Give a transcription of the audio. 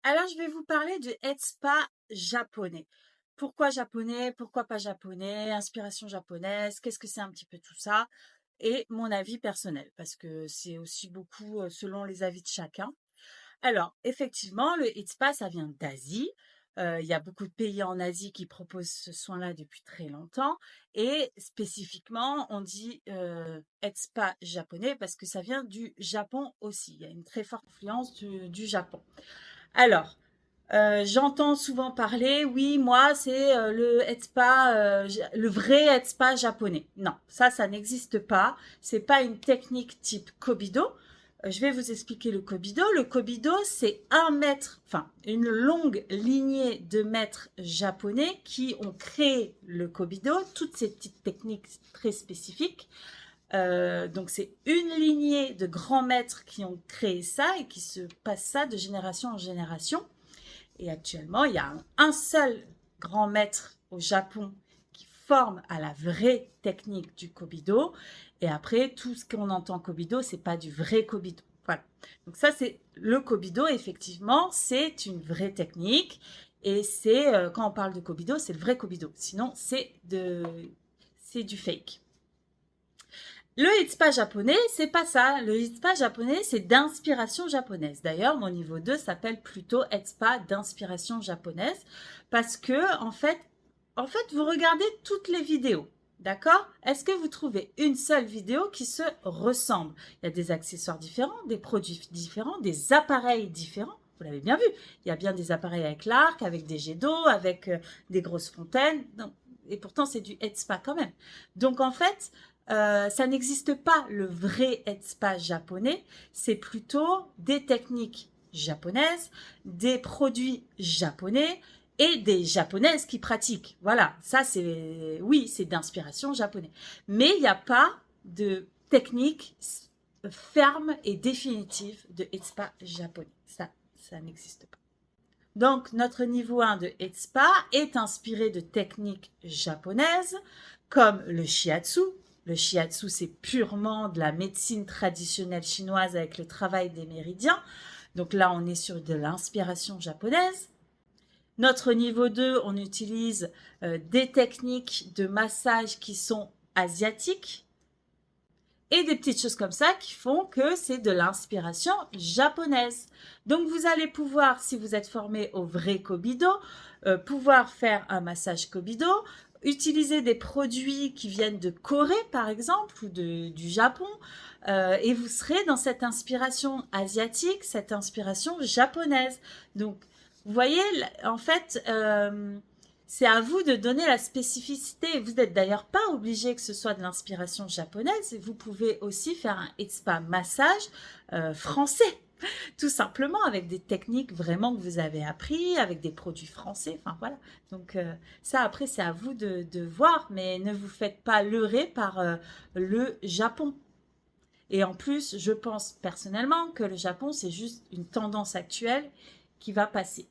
Alors, je vais vous parler du head spa japonais. Pourquoi japonais? Pourquoi pas japonais? Inspiration japonaise? Qu'est-ce que c'est un petit peu tout ça? Et mon avis personnel, parce que c'est aussi beaucoup selon les avis de chacun. Alors, effectivement, le head spa, ça vient d'Asie. Il y a beaucoup de pays en Asie qui proposent ce soin-là depuis très longtemps. Et spécifiquement, on dit head spa japonais parce que ça vient du Japon aussi. Il y a une très forte influence du Japon. Alors, j'entends souvent parler, oui, moi, c'est le head spa, le vrai head spa japonais. Non, ça n'existe pas. C'est pas une technique type Kobido. Je vais vous expliquer le Kobido. Le Kobido, c'est un maître, enfin, une longue lignée de maîtres japonais qui ont créé le Kobido, toutes ces petites techniques très spécifiques. Donc c'est une lignée de grands maîtres qui ont créé ça et qui se passent ça de génération en génération. Et actuellement, il y a un seul grand maître au Japon qui forme à la vraie technique du Kobido. Et après, tout ce qu'on entend Kobido, c'est pas du vrai Kobido. Voilà. Donc ça, c'est le Kobido. Effectivement, c'est une vraie technique. Et c'est quand on parle de Kobido, c'est le vrai Kobido. Sinon, c'est du fake. Le Hitspa japonais, c'est pas ça. Le Hitspa japonais, c'est d'inspiration japonaise. D'ailleurs, mon niveau 2 s'appelle plutôt Hitspa d'inspiration japonaise parce que, en fait, vous regardez toutes les vidéos. D'accord? Est-ce que vous trouvez une seule vidéo qui se ressemble? Il y a des accessoires différents, des produits différents, des appareils différents. Vous l'avez bien vu. Il y a bien des appareils avec l'arc, avec des jets d'eau, avec des grosses fontaines. Non. Et pourtant, c'est du head spa quand même. Donc, en fait, ça n'existe pas le vrai head spa japonais, c'est plutôt des techniques japonaises, des produits japonais et des japonaises qui pratiquent. Voilà, ça c'est, oui, c'est d'inspiration japonaise. Mais il n'y a pas de technique ferme et définitive de head spa japonais. Ça n'existe pas. Donc, notre niveau 1 de head spa est inspiré de techniques japonaises comme le shiatsu. Le shiatsu, c'est purement de la médecine traditionnelle chinoise avec le travail des méridiens. Donc là, on est sur de l'inspiration japonaise. Notre niveau 2, on utilise des techniques de massage qui sont asiatiques et des petites choses comme ça qui font que c'est de l'inspiration japonaise. Donc vous allez pouvoir, si vous êtes formé au vrai Kobido, pouvoir faire un massage Kobido, utiliser des produits qui viennent de Corée par exemple ou du Japon, et vous serez dans cette inspiration asiatique, cette inspiration japonaise. Donc vous voyez, en fait, c'est à vous de donner la spécificité. Vous n'êtes d'ailleurs pas obligé que ce soit de l'inspiration japonaise. Vous pouvez aussi faire un head spa massage français, tout simplement avec des techniques vraiment que vous avez appris, avec des produits français. Enfin voilà. Donc ça après c'est à vous de voir, mais ne vous faites pas leurrer par le Japon. Et en plus, je pense personnellement que le Japon c'est juste une tendance actuelle qui va passer.